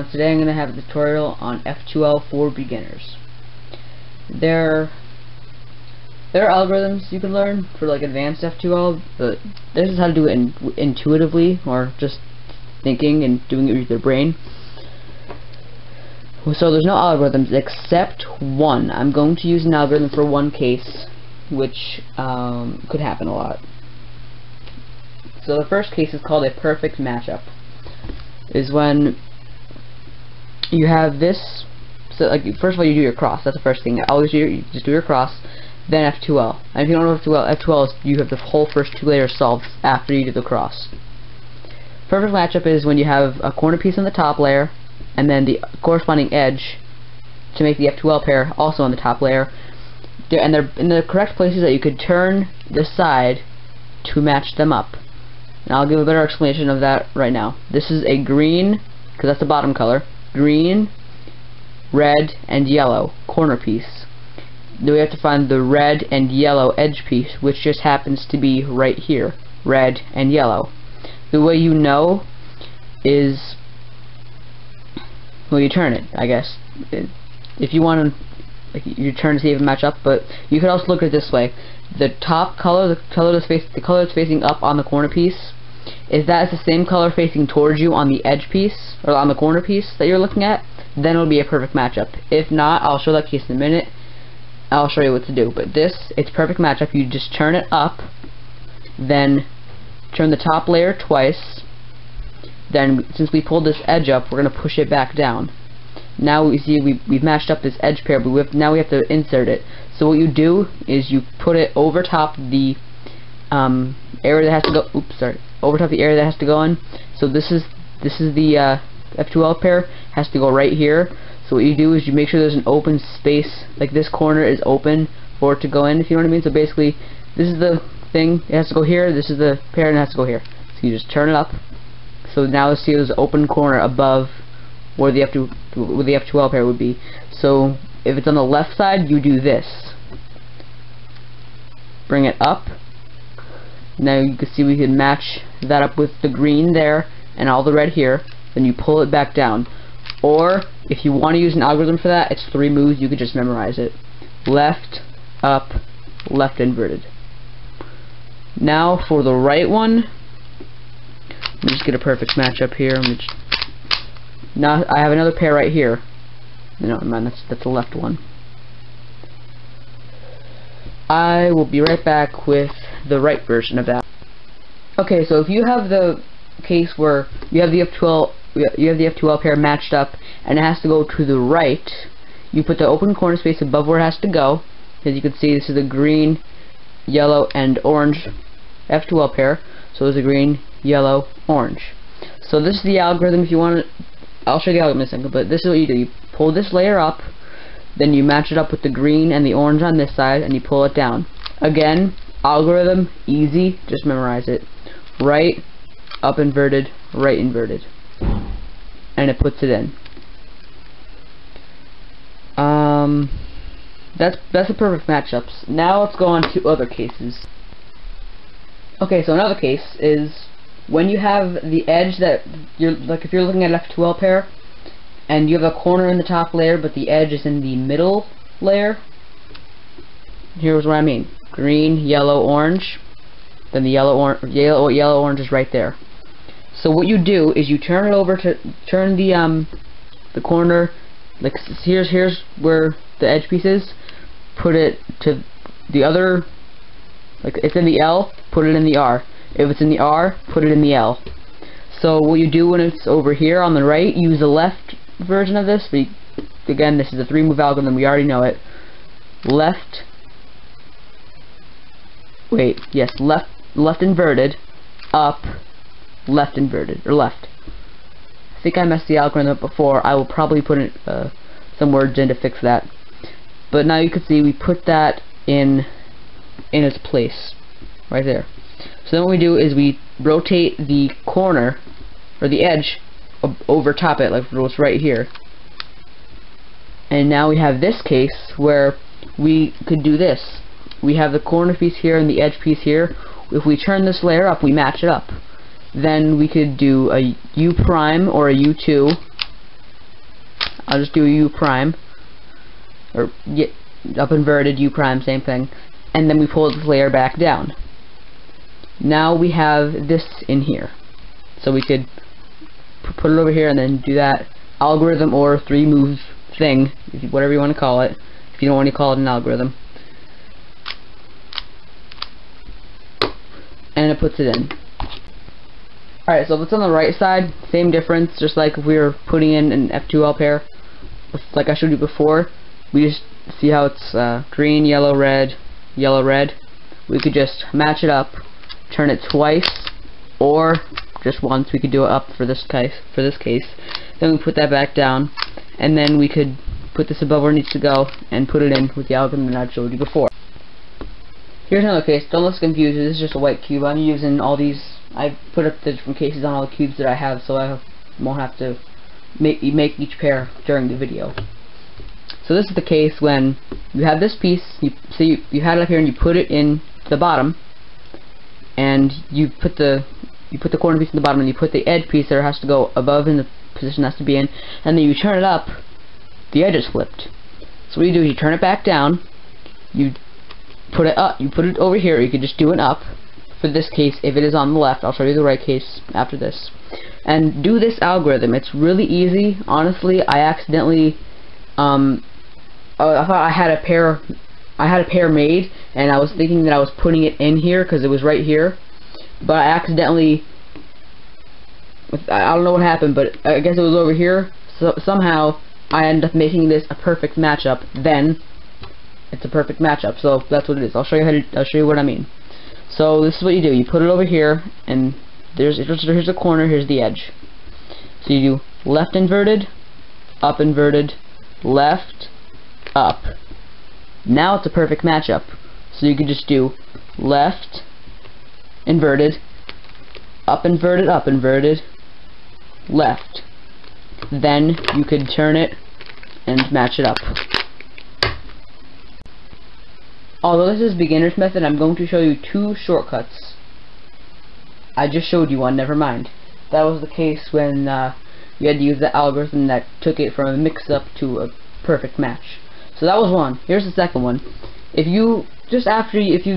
everyone, today I'm going to have a tutorial on F2L for beginners. There are algorithms you can learn for like advanced F2L, but this is how to do it intuitively, or just thinking and doing it with your brain. So there's no algorithms except one. I'm going to use an algorithm for one case, which could happen a lot. So the first case is called a perfect matchup. Is when you have this, so like first of all you do your cross. That's the first thing. Always you just do your cross, then F2L. And if you don't know F2L is you have the whole first two layers solved after you do the cross. Perfect matchup is when you have a corner piece on the top layer, and then the corresponding edge to make the F2L pair also on the top layer. And they're in the correct places that you could turn the side to match them up. And I'll give a better explanation of that right now. This is a green, because that's the bottom color, green, red, and yellow corner piece. Then we have to find the red and yellow edge piece, which just happens to be right here, red and yellow. The way you know is, well, you turn it, I guess. If you want to, like, you turn to see if it match up, but you could also look at it this way. The top color, the color that's facing up on the corner piece, if that is the same color facing towards you on the edge piece, or on the corner piece that you're looking at, then it'll be a perfect matchup. If not, I'll show that case in a minute. I'll show you what to do. But this, it's perfect matchup. You just turn it up, then turn the top layer twice. Then, since we pulled this edge up, we're going to push it back down. Now we see we've matched up this edge pair, but now we have to insert it. So what you do is you put it over top the area that has to go. Over top the area that has to go in. So this is the F2L pair has to go right here. So what you do is you make sure there's an open space, like this corner is open for it to go in, if you know what I mean. So basically, this is the thing, it has to go here. This is the pair, and it has to go here. So you just turn it up. So now let's see, there's an open corner above where the F2L pair would be. So if it's on the left side, you do this. Bring it up. Now you can see we can match that up with the green there and all the red here. Then you pull it back down. Or if you want to use an algorithm for that, it's 3 moves. You could just memorize it. Left, up, left inverted. Now for the right one, let me just get a perfect matchup here. Now I have another pair right here. No, man, that's the left one. I will be right back with the right version of that. Okay, so if you have the case where you have the F2L pair matched up and it has to go to the right, you put the open corner space above where it has to go. As you can see, this is a green, yellow, and orange F2L pair. So there's a green, yellow, orange. So this is the algorithm. If you want to, I'll show you the algorithm in a second, but this is what you do. You pull this layer up, then you match it up with the green and the orange on this side, and you pull it down. Again, algorithm, easy, just memorize it. Right, up inverted, right inverted. And it puts it in. That's the perfect matchups. Now let's go on to other cases. Okay, so another case is when you have the edge that you're, like if you're looking at an F2L pair and you have a corner in the top layer but the edge is in the middle layer. Here's what I mean. Green, yellow, orange. Then the yellow orange is right there. So what you do is you turn it over to turn the corner, like here's where the edge piece is. Put it to the other, like it's in the L, put it in the R. If it's in the R, put it in the L. So what you do when it's over here on the right, use the left version of this. Again, this is a 3-move algorithm, we already know it. Left, left inverted, up, left inverted, or left. I think I messed the algorithm up before. I will probably put in, some words in to fix that. But now you can see we put that in its place, right there. So then what we do is we rotate the corner, or the edge, over top it, like what's right here. And now we have this case where we could do this. We have the corner piece here and the edge piece here. If we turn this layer up, we match it up. Then we could do a U prime or a U2 I'll just do U prime, or up inverted U prime, same thing, and then we pull this layer back down. Now we have this in here, so we could put it over here and then do that algorithm or 3-move thing, whatever you want to call it, if you don't want to call it an algorithm, and it puts it in. Alright, so if it's on the right side, same difference, just like if we were putting in an F2L pair, like I showed you before. We just see how it's green, yellow, red, yellow, red. We could just match it up, turn it twice, or just once. We could do it up for this case. Then we put that back down, and then we could put this above where it needs to go and put it in with the algorithm that I showed you before. Here's another case. Don't look confused. This is just a white cube. I'm using all these. I put up the different cases on all the cubes that I have, so I won't have to make each pair during the video. So this is the case when you have this piece. You had it up here and you put it in the bottom, and you put the corner piece in the bottom, and you put the edge piece there has to go above in the position it has to be in, and then you turn it up. The edge is flipped. So what you do is you turn it back down. You put it up. You put it over here. Or you could just do an up. For this case, if it is on the left, I'll show you the right case after this. And do this algorithm. It's really easy. Honestly, I accidentally, I thought I had a pair made, and I was thinking that I was putting it in here because it was right here, but I accidentally, I don't know what happened, but I guess it was over here. So somehow I ended up making this a perfect matchup. Then it's a perfect matchup. So that's what it is. I'll show you what I mean. So this is what you do. You put it over here, and here's the corner, here's the edge. So you do left inverted, left, up. Now it's a perfect matchup. So you could just do left, inverted, up inverted, left. Then you could turn it and match it up. Although this is beginner's method, I'm going to show you 2 shortcuts. I just showed you one, never mind. That was the case when you had to use the algorithm that took it from a mix-up to a perfect match. So that was one. Here's the second one. If you've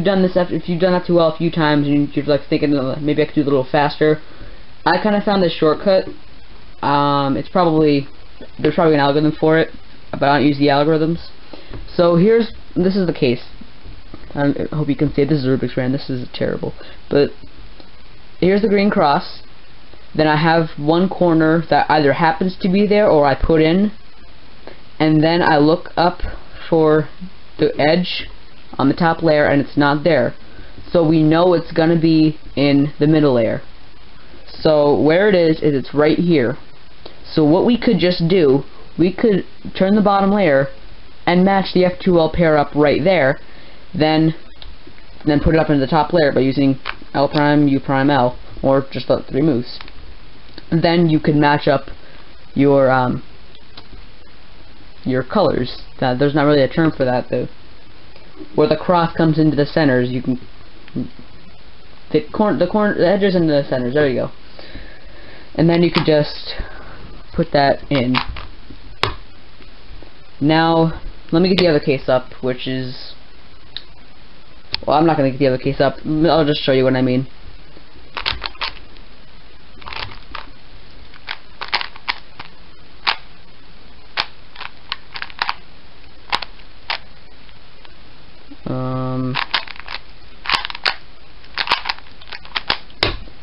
done F2L a few times and you're like thinking maybe I could do it a little faster, I kind of found this shortcut. There's probably an algorithm for it, but I don't use the algorithms. So this is the case. I hope you can see it. This is Rubik's Ran. This is terrible. But here's the green cross. Then I have one corner that either happens to be there or I put in. And then I look up for the edge on the top layer and it's not there. So we know it's going to be in the middle layer. So where it is it's right here. So what we could just do, we could turn the bottom layer and match the F2L pair up right there. Then put it up into the top layer by using L prime, U prime, L, or just the 3 moves. Then you can match up your colors. There's not really a term for that though. Where the cross comes into the centers, you can the edges into the centers. There you go. And then you could just put that in. Now let me get the other case up, which is, well, I'm not going to get the other case up. I'll just show you what I mean.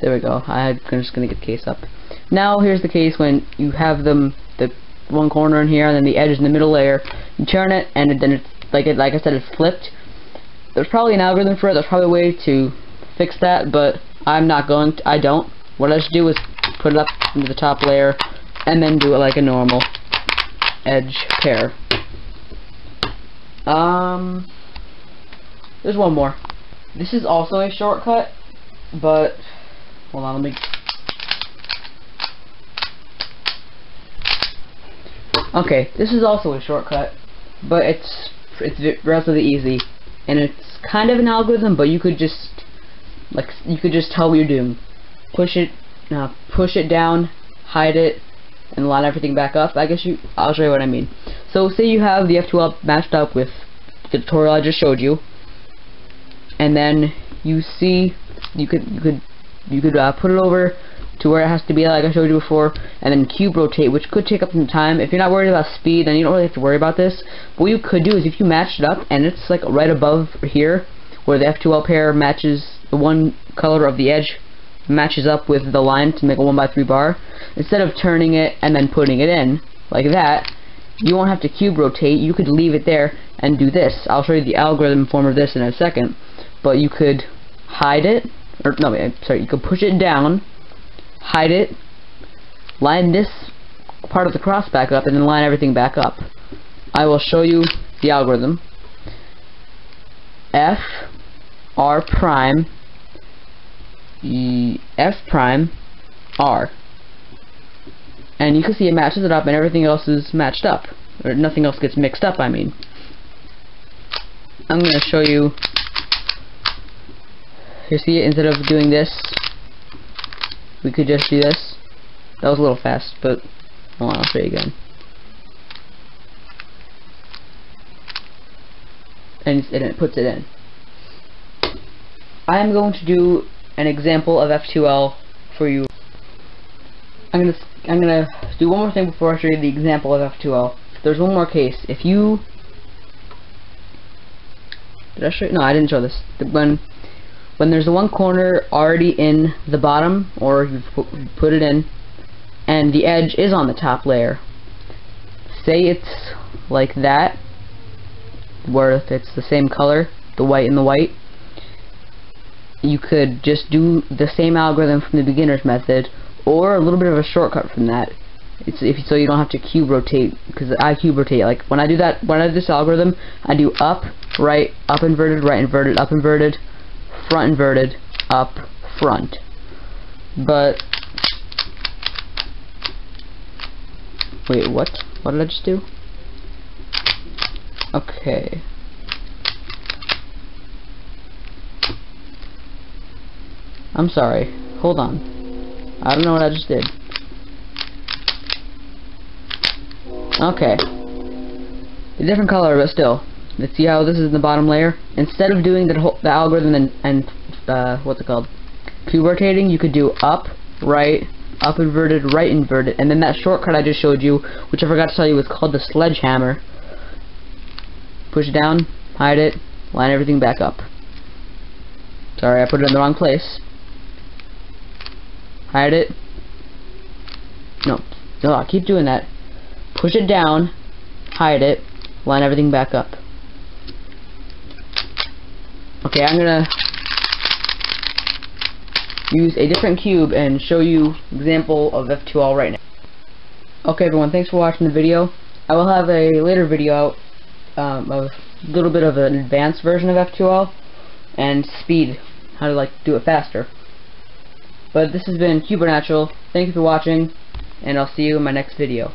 There we go. I'm just going to get the case up. Now here's the case when you have the one corner in here and then the edge is in the middle layer. You turn it and then it's like I said, it's flipped. There's probably an algorithm for it. There's probably a way to fix that, but I'm not going to. I don't. What I just do is put it up into the top layer and then do it like a normal edge pair. There's one more. This is also a shortcut, but hold on, let me. Okay, this is also a shortcut, but it's relatively easy, and it's kind of an algorithm, but you could just tell what you're doing. Push it down, hide it, and line everything back up. I'll show you what I mean. So say you have the F2L matched up with the tutorial I just showed you, and then you see you could put it over to where it has to be, like I showed you before, and then cube rotate, which could take up some time. If you're not worried about speed, then you don't really have to worry about this. But what you could do is, if you matched it up and it's like right above here where the F2L pair matches, the one color of the edge matches up with the line to make a 1x3 bar, instead of turning it and then putting it in like that, you won't have to cube rotate. You could leave it there and do this. I'll show you the algorithm form of this in a second, but you could hide it, or no, sorry, you could push it down, hide it, line this part of the cross back up, and then line everything back up. I will show you the algorithm. F, R prime, F prime, R. And you can see it matches it up and everything else is matched up. Or nothing else gets mixed up, I mean. I'm going to show you. You see it, instead of doing this, we could just do this. That was a little fast, but hold on, I'll show you again. And it puts it in. I am going to do an example of F2L for you. I'm gonna do one more thing before I show you the example of F2L. There's one more case. If you did I show you? No, I didn't show this. When there's the one corner already in the bottom, or you put it in, and the edge is on the top layer. Say it's like that, where it's the same color, the white and the white. You could just do the same algorithm from the beginner's method, or a little bit of a shortcut from that. So you don't have to cube rotate, because I cube rotate. Like when I do this algorithm, I do up, right, up inverted, right inverted, up inverted, front inverted, up, front. But wait, what? What did I just do? Okay. I'm sorry. Hold on. I don't know what I just did. Okay. A different color, but still. Let's see how this is in the bottom layer. Instead of doing the algorithm and what's it called? Cube rotating, you could do up, right, up inverted, right inverted, and then that shortcut I just showed you, which I forgot to tell you, was called the sledgehammer. Push it down, hide it, line everything back up. Sorry, I put it in the wrong place. Hide it. No, I keep doing that. Push it down, hide it, line everything back up. Okay, I'm gonna use a different cube and show you an example of F2L right now. Okay everyone, thanks for watching the video. I will have a later video out of a little bit of an advanced version of F2L and speed, how to do it faster. But this has been Cubernatural. Thank you for watching, and I'll see you in my next video.